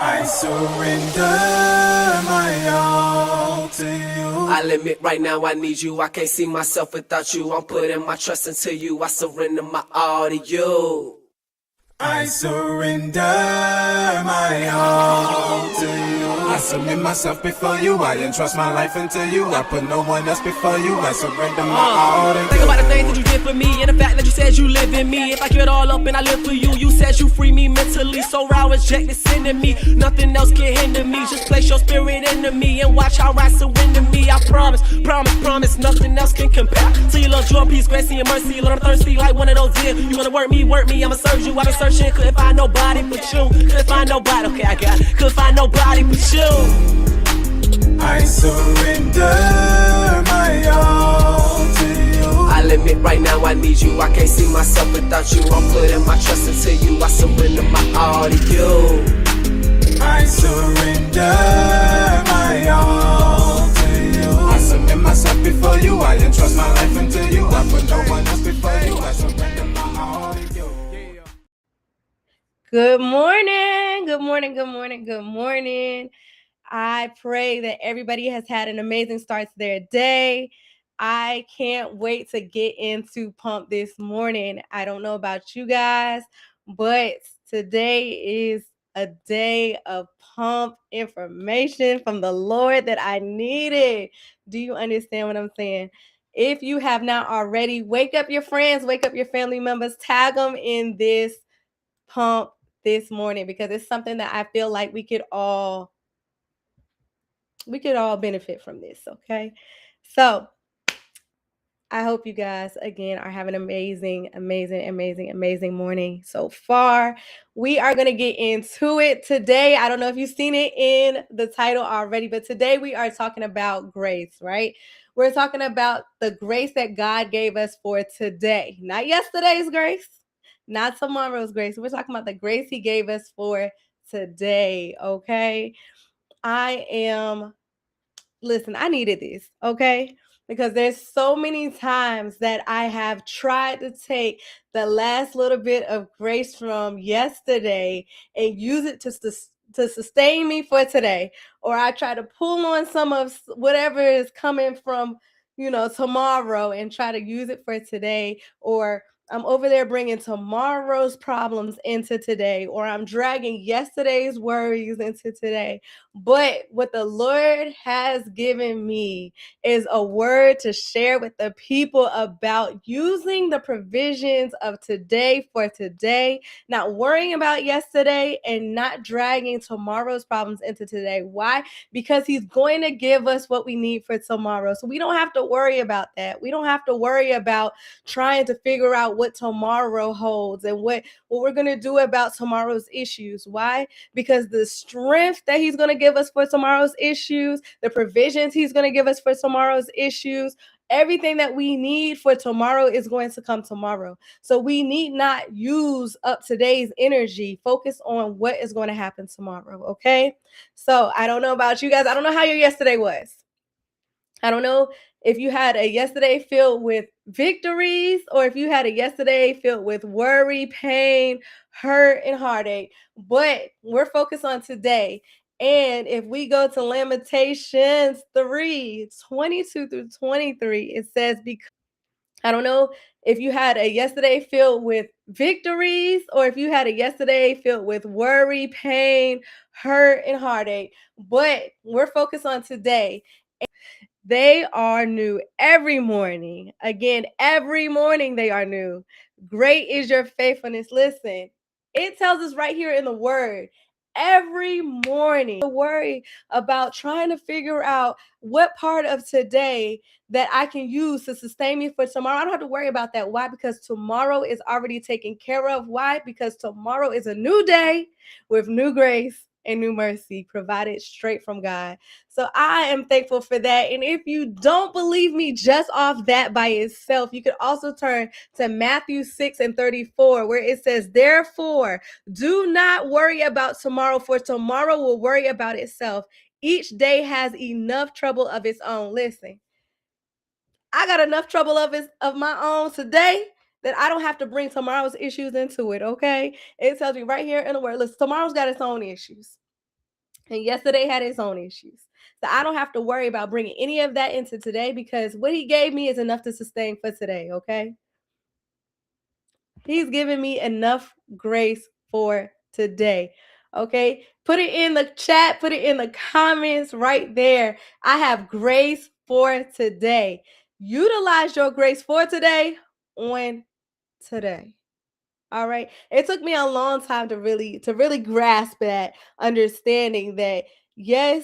I surrender my all to you. I'll admit right now I need you. I can't see myself without you. I'm putting my trust into you. I surrender my all to you. I surrender my all to you. I submit myself before you. I entrust my life into you. I put no one else before you. I surrender my all to you. Think about the things that you did for me and the fact that you said you live in me. If I give it all up and I live for you, you said you free me mentally. So raw, reject this into me. Nothing else can hinder me. Just place your spirit into me and watch how I surrender me. I promise, promise, promise, nothing else can compare to your love, joy, peace, grace, and mercy. Lord, I'm thirsty like one of those deer. You wanna work me, I'ma serve you. I've been searching, couldn't find nobody but you. Couldn't find nobody, okay, I got it. Couldn't find nobody but you. I surrender my all to you. I'll admit right now I need you. I can't see myself without you. I'm putting my trust into you. I surrender my all to you. I surrender my all to you. I submit myself before you. I entrust my life into you. I put no one else before you. I surrender my all to you. Good morning. Good morning. Good morning. Good morning. I pray that everybody has had an amazing start to their day. I can't wait to get into Pump this morning. I don't know about you guys, but today is a day of pump information from the Lord that I needed. Do you understand what I'm saying? If you have not already, wake up your friends, wake up your family members, tag them in this pump this morning, because it's something that I feel like we could all benefit from this. Okay, so I hope you guys again are having an amazing morning so far. We are going to get into it today. I don't know if you've seen it in the title already, but today we are talking about grace, right? We're talking about the grace that God gave us for today, not yesterday's grace, not tomorrow's grace. We're talking about the grace He gave us for today, okay? Listen, I needed this, okay? Because there's so many times that I have tried to take the last little bit of grace from yesterday and use it to sustain me for today, or I try to pull on some of whatever is coming from, tomorrow, and try to use it for today, or I'm over there bringing tomorrow's problems into today, or I'm dragging yesterday's worries into today. But what the Lord has given me is a word to share with the people about using the provisions of today for today, not worrying about yesterday and not dragging tomorrow's problems into today. Why? Because He's going to give us what we need for tomorrow. So we don't have to worry about that. We don't have to worry about trying to figure out what tomorrow holds and what we're going to do about tomorrow's issues. Why? Because the strength that He's going to give us for tomorrow's issues, the provisions He's going to give us for tomorrow's issues, everything that we need for tomorrow is going to come tomorrow. So we need not use up today's energy. Focus on what is going to happen tomorrow, okay? So I don't know about you guys. I don't know how your yesterday was. I don't know if you had a yesterday filled with victories, or if you had a yesterday filled with worry, pain, hurt, and heartache. But we're focused on today. And if we go to Lamentations 3:22-23, it says, I don't know if you had a yesterday filled with victories, or if you had a yesterday filled with worry, pain, hurt, and heartache. But we're focused on today. They are new every morning. Again, every morning they are new. Great is your faithfulness. Listen, it tells us right here in the word, every morning, worry about trying to figure out what part of today that I can use to sustain me for tomorrow. I don't have to worry about that. Why? Because tomorrow is already taken care of. Why? Because tomorrow is a new day with new grace and new mercy provided straight from God. So I am thankful for that. And if you don't believe me just off that by itself, you could also turn to Matthew 6:34, where it says, therefore, do not worry about tomorrow, for tomorrow will worry about itself. Each day has enough trouble of its own. Listen, I got enough trouble of my own today that I don't have to bring tomorrow's issues into it, okay? It tells me right here in the word, listen, tomorrow's got its own issues. And yesterday had its own issues. So I don't have to worry about bringing any of that into today because what he gave me is enough to sustain for today, okay? He's given me enough grace for today. Okay? Put it in the chat, put it in the comments right there. I have grace for today. Utilize your grace for today on today. All right. It took me a long time to really grasp that understanding that yes,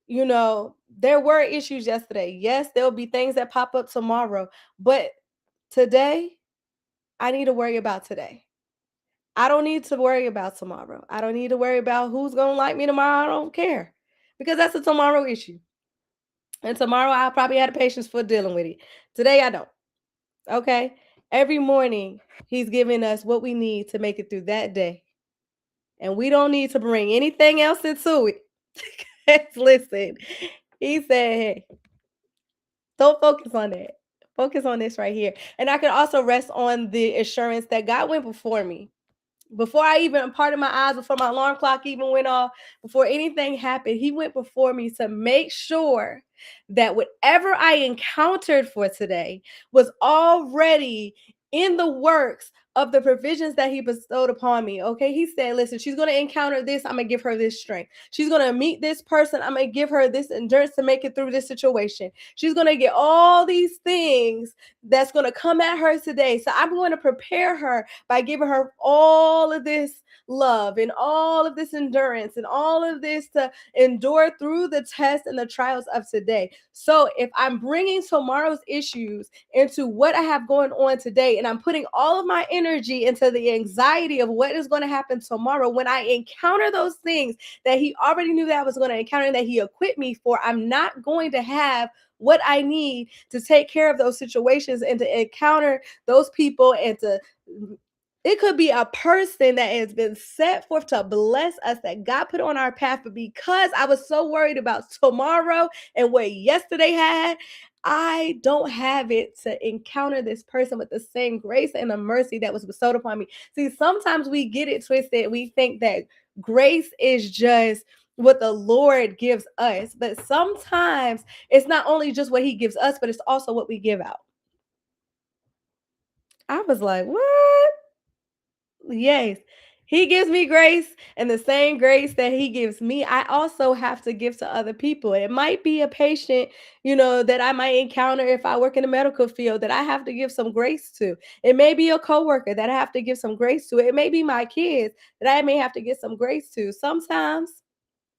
there were issues yesterday. Yes, there'll be things that pop up tomorrow, but today I need to worry about today. I don't need to worry about tomorrow. I don't need to worry about who's going to like me tomorrow. I don't care because that's a tomorrow issue. And tomorrow I'll probably have the patience for dealing with it. Today I don't. Okay. Every morning he's giving us what we need to make it through that day. And we don't need to bring anything else into it. Listen, he said, hey, don't focus on that. Focus on this right here. And I can also rest on the assurance that God went before me. Before I even parted my eyes, before my alarm clock even went off, before anything happened, he went before me to make sure that whatever I encountered for today was already in the works of the provisions that he bestowed upon me. Okay. He said, listen, she's going to encounter this. I'm going to give her this strength. She's going to meet this person. I'm going to give her this endurance to make it through this situation. She's going to get all these things that's going to come at her today. So I'm going to prepare her by giving her all of this love and all of this endurance and all of this to endure through the tests and the trials of today. So if I'm bringing tomorrow's issues into what I have going on today and I'm putting all of my energy into the anxiety of what is going to happen tomorrow, when I encounter those things that he already knew that I was going to encounter and that he equipped me for, I'm not going to have what I need to take care of those situations and to encounter those people and to it could be a person that has been set forth to bless us that God put on our path, but because I was so worried about tomorrow and what yesterday had, I don't have it to encounter this person with the same grace and the mercy that was bestowed upon me. See, sometimes we get it twisted. We think that grace is just what the Lord gives us, but sometimes it's not only just what he gives us, but it's also what we give out. I was like, what? Yes. He gives me grace, and the same grace that he gives me, I also have to give to other people. It might be a patient, that I might encounter if I work in the medical field that I have to give some grace to. It may be a coworker that I have to give some grace to. It may be my kids that I may have to give some grace to. Sometimes,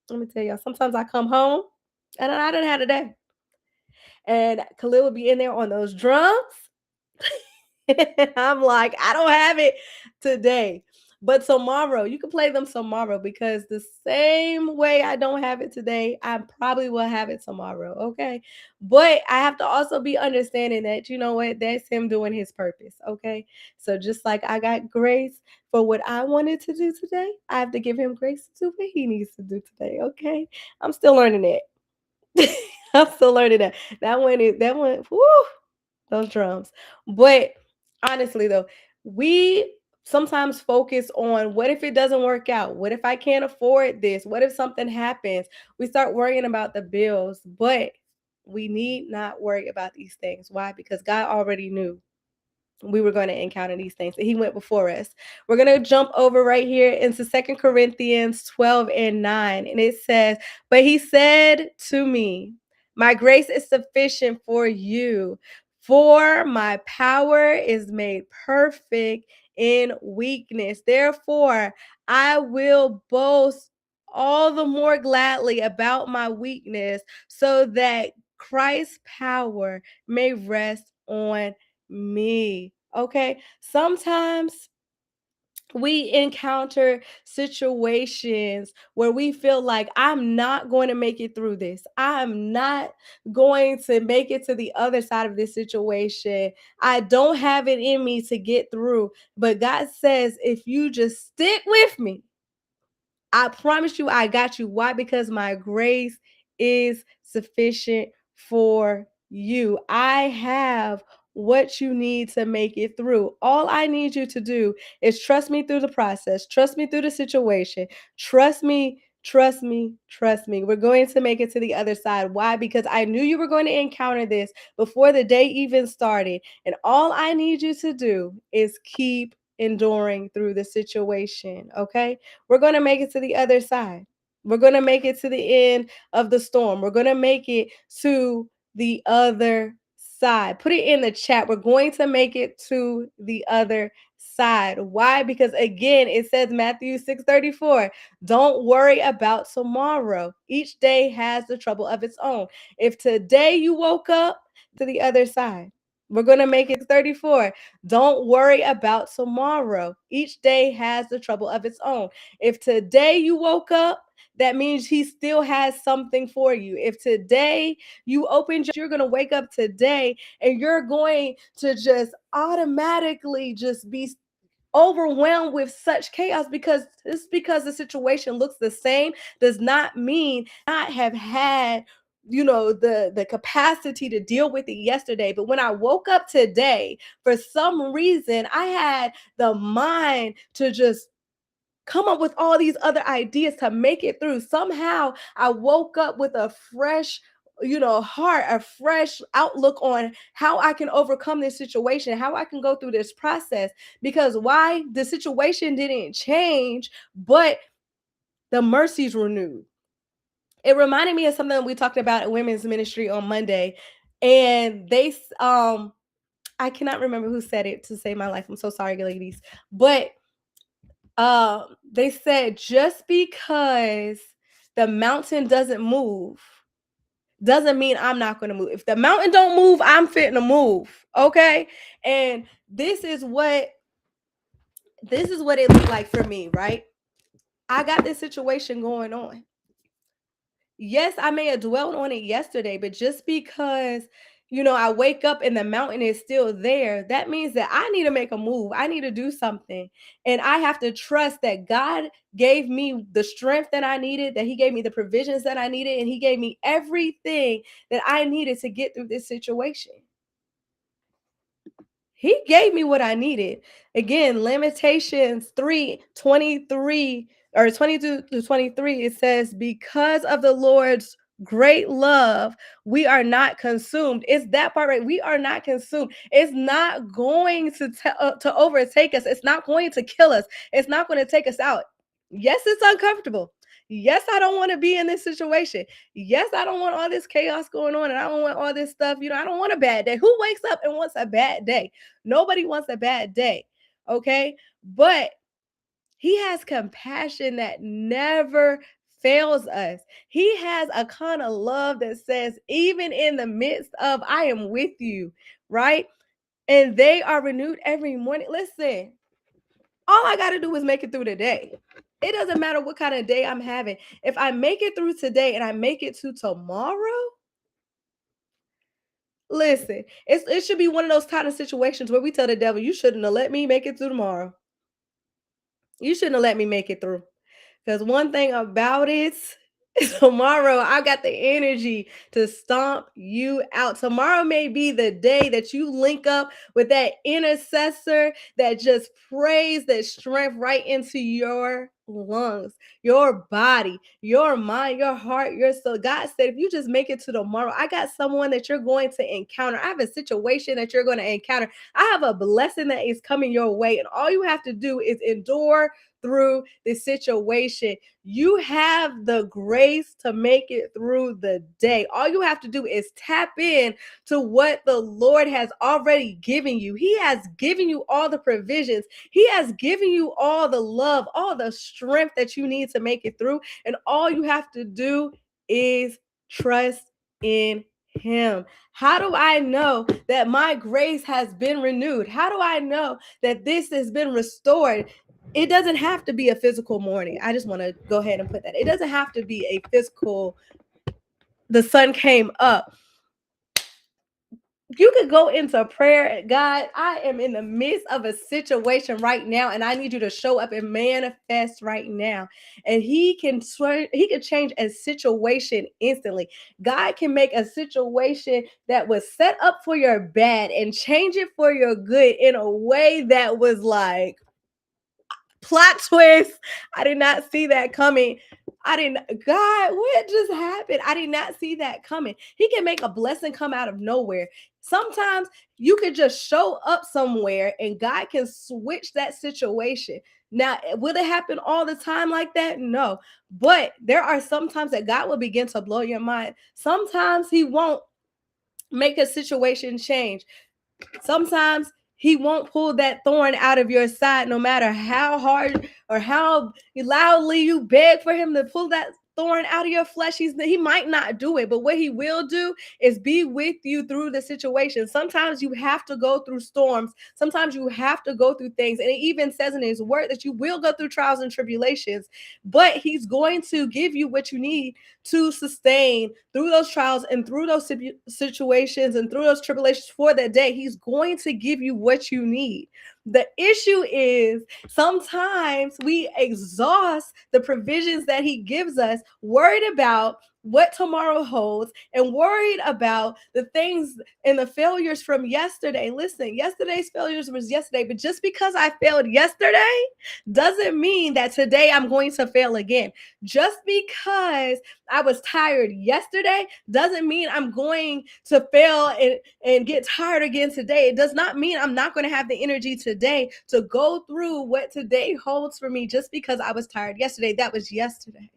let me tell y'all, sometimes I come home and I didn't have a day. And Khalil would be in there on those drums. I'm like, I don't have it today. But tomorrow, you can play them tomorrow because the same way I don't have it today, I probably will have it tomorrow. Okay. But I have to also be understanding that, you know what, that's him doing his purpose. Okay. So just like I got grace for what I wanted to do today, I have to give him grace to do what he needs to do today. Okay. I'm still learning that. I'm still learning that. That one, whoo, those drums. But honestly, though, we sometimes focus on what if it doesn't work out? What if I can't afford this? What if something happens? We start worrying about the bills, but we need not worry about these things. Why? Because God already knew we were going to encounter these things. He went before us. We're going to jump over right here into Second Corinthians 12 and 9. And it says, but he said to me, my grace is sufficient for you, for my power is made perfect in weakness. Therefore, I will boast all the more gladly about my weakness so that Christ's power may rest on me. Okay. Sometimes we encounter situations where we feel like I'm not going to make it through this. I'm not going to make it to the other side of this situation. I don't have it in me to get through. But God says, if you just stick with me, I promise you, I got you. Why? Because my grace is sufficient for you. I have what you need to make it through. All I need you to do is trust me through the process, trust me through the situation, trust me Trust me, trust me. We're going to make it to the other side. Why? Because I knew you were going to encounter this before the day even started. And all I need you to do is keep enduring through the situation. Okay? We're going to make it to the other side. We're going to make it to the end of the storm. We're going to make it to the other side. Put it in the chat. We're going to make it to the other side. Why? Because again, it says Matthew 6:34. Don't worry about tomorrow. Each day has the trouble of its own. If today you woke up to the other side, we're going to make it 34. Don't worry about tomorrow. Each day has the trouble of its own. If today you woke up, that means he still has something for you. If today you opened, you're going to wake up today and you're going to just automatically just be overwhelmed with such chaos, because just because the situation looks the same does not mean not have had the capacity to deal with it yesterday. But when I woke up today, for some reason I had the mind to just come up with all these other ideas to make it through. Somehow I woke up with a fresh heart, a fresh outlook on how I can overcome this situation, how I can go through this process. Because why? The situation didn't change, but the mercies renewed. It reminded me of something we talked about at women's ministry on Monday. And I cannot remember who said it to save my life. I'm so sorry, ladies. But they said just because the mountain doesn't move doesn't mean I'm not going to move. If the mountain don't move, I'm fitting to move. Okay. And this is what it looked like for me, right? I got this situation going on. Yes, I may have dwelled on it yesterday, but just because I wake up and the mountain is still there, that means that I need to make a move. I need to do something. And I have to trust that God gave me the strength that I needed, that He gave me the provisions that I needed, and He gave me everything that I needed to get through this situation. He gave me what I needed. Again, Lamentations 3:23 or 22 to 23, it says, because of the Lord's great love, we are not consumed. It's that part, right? We are not consumed. It's not going to overtake us. It's not going to kill us. It's not going to take us out. Yes, it's uncomfortable. Yes, I don't want to be in this situation. Yes, I don't want all this chaos going on, and I don't want all this stuff. I don't want a bad day. Who wakes up and wants a bad day? Nobody wants a bad day. Okay. But He has compassion that never fails us. He has a kind of love that says, even in the midst of, I am with you, right? And they are renewed every morning. Listen, all I got to do is make it through the day. It doesn't matter what kind of day I'm having. If I make it through today and I make it to tomorrow, listen, it should be one of those kind of situations where we tell the devil, you shouldn't have let me make it through tomorrow. You shouldn't have let me make it through. Because one thing about it, tomorrow I got the energy to stomp you out. Tomorrow may be the day that you link up with that intercessor that just prays that strength right into your lungs, your body, your mind, your heart, your soul. God said, if you just make it to tomorrow, I got someone that you're going to encounter. I have a situation that you're going to encounter. I have a blessing that is coming your way. And all you have to do is endure through the situation. You have the grace to make it through the day. All you have to do is tap in to what the Lord has already given you. He has given you all the provisions. He has given you all the love, all the strength that you need to make it through. And all you have to do is trust in Him. How do I know that my grace has been renewed? How do I know that this has been restored? It doesn't have to be a physical morning. I just want to go ahead and put that. It doesn't have to be a physical, the sun came up. You could go into prayer. God, I am in the midst of a situation right now, and I need you to show up and manifest right now. And He can change a situation instantly. God can make a situation that was set up for your bad and change it for your good in a way that was like, plot twist. I did not see that coming. God, what just happened? I did not see that coming. He can make a blessing come out of nowhere. Sometimes you could just show up somewhere and God can switch that situation. Now, will it happen all the time like that? No. But there are some times that God will begin to blow your mind. Sometimes He won't make a situation change. Sometimes He won't pull that thorn out of your side, no matter how hard or how loudly you beg for Him to pull that thorn out of your flesh. He might not do it, but what He will do is be with you through the situation. Sometimes you have to go through storms. Sometimes you have to go through things. And it even says in His word that you will go through trials and tribulations, but He's going to give you what you need to sustain through those trials and through those situations and through those tribulations for that day. He's going to give you what you need. The issue is sometimes we exhaust the provisions that He gives us, worried about what tomorrow holds and worried about the things and the failures from yesterday. Listen, yesterday's failures was yesterday, but just because I failed yesterday doesn't mean that today I'm going to fail again. Just because I was tired yesterday doesn't mean I'm going to fail and get tired again today. It does not mean I'm not going to have the energy today to go through what today holds for me just because I was tired yesterday. That was yesterday.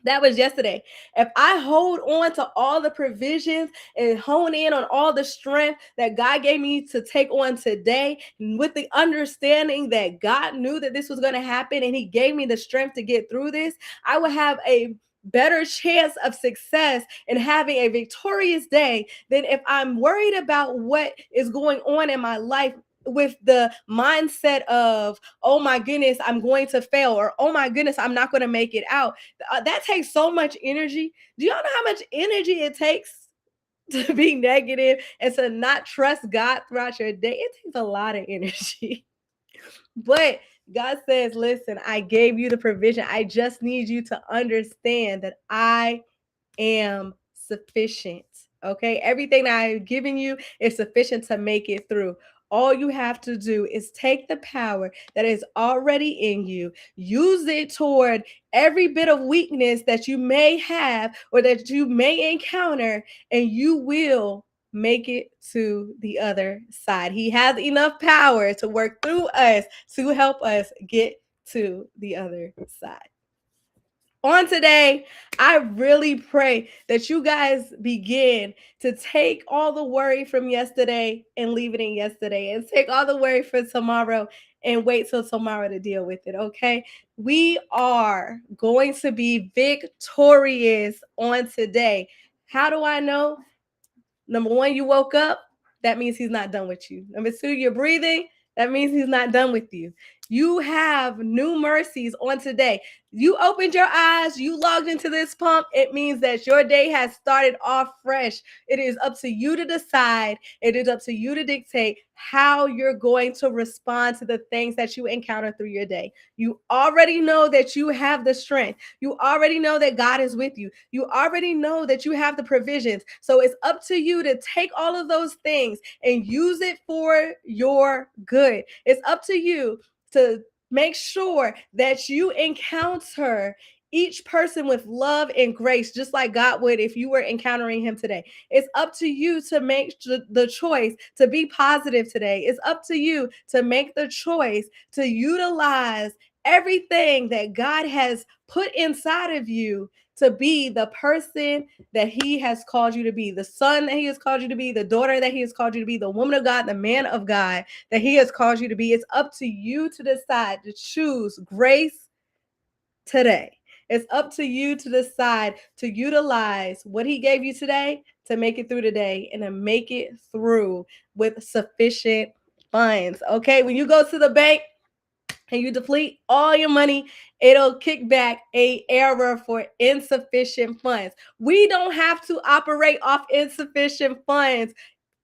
That was yesterday. If I hold on to all the provisions and hone in on all the strength that God gave me to take on today, with the understanding that God knew that this was going to happen and He gave me the strength to get through this, I will have a better chance of success and having a victorious day than if I'm worried about what is going on in my life with the mindset of, oh my goodness, I'm going to fail, or oh my goodness, I'm not going to make it out. That takes so much energy. Do y'all know how much energy it takes to be negative and to not trust God throughout your day? It takes a lot of energy. But God says, listen, I gave you the provision. I just need you to understand that I am sufficient. Okay. Everything that I've given you is sufficient to make it through. All you have to do is take the power that is already in you, use it toward every bit of weakness that you may have or that you may encounter, and you will make it to the other side. He has enough power to work through us to help us get to the other side. On today, I really pray that you guys begin to take all the worry from yesterday and leave it in yesterday, and take all the worry for tomorrow and wait till tomorrow to deal with it, okay? We are going to be victorious on today. How do I know? Number one, you woke up. That means He's not done with you. Number two, you're breathing. That means He's not done with you. You have new mercies on today. You opened your eyes, you logged into this pump. It means that your day has started off fresh. It is up to you to decide. It is up to you to dictate how you're going to respond to the things that you encounter through your day. You already know that you have the strength. You already know that God is with you. You already know that you have the provisions. So it's up to you to take all of those things and use it for your good. It's up to you to make sure that you encounter each person with love and grace, just like God would if you were encountering Him today. It's up to you to make the choice to be positive today. It's up to you to make the choice to utilize everything that God has put inside of you to be the person that He has called you to be, the son that He has called you to be, the daughter that He has called you to be, the woman of God, the man of God that He has called you to be. It's up to you to decide to choose grace today. It's up to you to decide to utilize what He gave you today to make it through today and to make it through with sufficient funds. Okay, when you go to the bank and you deplete all your money, it'll kick back a error for insufficient funds. We don't have to operate off insufficient funds.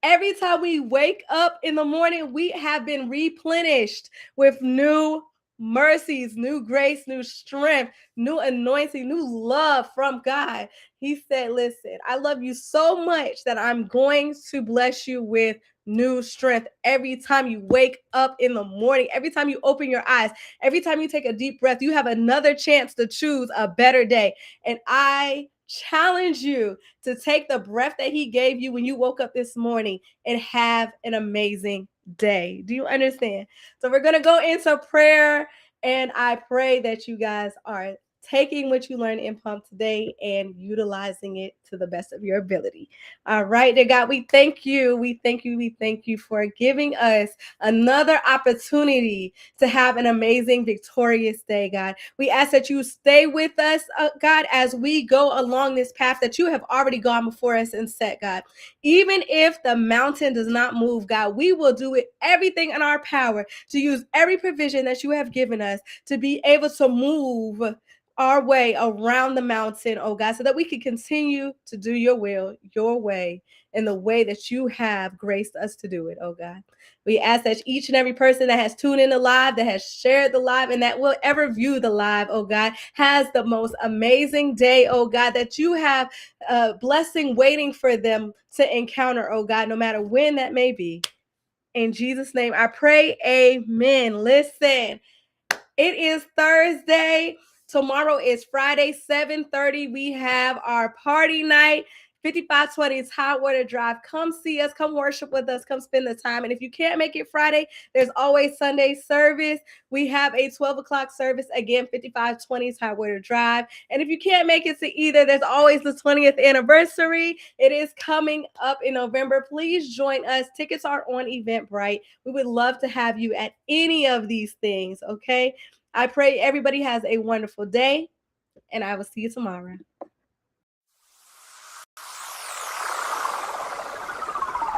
Every time we wake up in the morning, we have been replenished with new mercies, new grace, new strength, new anointing, new love from God. He said, listen, I love you so much that I'm going to bless you with new strength every time you wake up in the morning, every time you open your eyes, every time you take a deep breath. You have another chance to choose a better day. And I challenge you to take the breath that he gave you when you woke up this morning and have an amazing day. Do you understand? So we're going to go into prayer, and I pray that you guys are taking what you learned in P.U.M.P today and utilizing it to the best of your ability. All right, dear God, we thank you. We thank you. We thank you for giving us another opportunity to have an amazing, victorious day, God. We ask that you stay with us, God, as we go along this path that you have already gone before us and set, God. Even if the mountain does not move, God, we will do it everything in our power to use every provision that you have given us to be able to move our way around the mountain, oh God, so that we can continue to do your will, your way, in the way that you have graced us to do it, oh God. We ask that each and every person that has tuned in the live, that has shared the live, and that will ever view the live, oh God, has the most amazing day, oh God, that you have a blessing waiting for them to encounter, oh God, no matter when that may be. In Jesus' name, I pray, amen. Listen, it is Thursday. Tomorrow is Friday, 7:30. We have our party night, 5520 Tidewater Drive. Come see us. Come worship with us. Come spend the time. And if you can't make it Friday, there's always Sunday service. We have a 12 o'clock service, again, 5520 Tidewater Drive. And if you can't make it to either, there's always the 20th anniversary. It is coming up in November. Please join us. Tickets are on Eventbrite. We would love to have you at any of these things, okay? I pray everybody has a wonderful day, and I will see you tomorrow.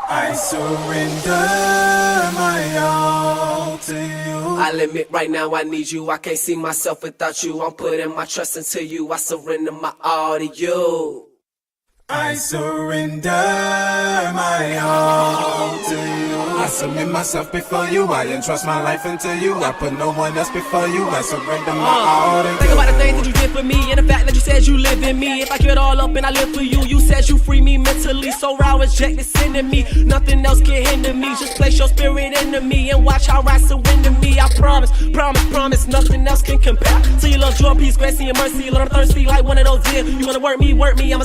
I surrender my all to you. I'll admit right now I need you. I can't see myself without you. I'm putting my trust into you. I surrender my all to you. I surrender my all to you. I submit myself before you. I entrust my life into you. I put no one else before you. I surrender my all to you. Think about the things that you did for me and the fact that you said you live in me. If I give it all up and I live for you, you said you free me mentally. So raw is Jack that's in me. Nothing else can hinder me. Just place your spirit into me and watch how I surrender me. I promise, promise, promise, nothing else can compare to your love, joy, peace, grace, and your mercy. Lord, I'm thirsty like one of those deer. You wanna work me, I'ma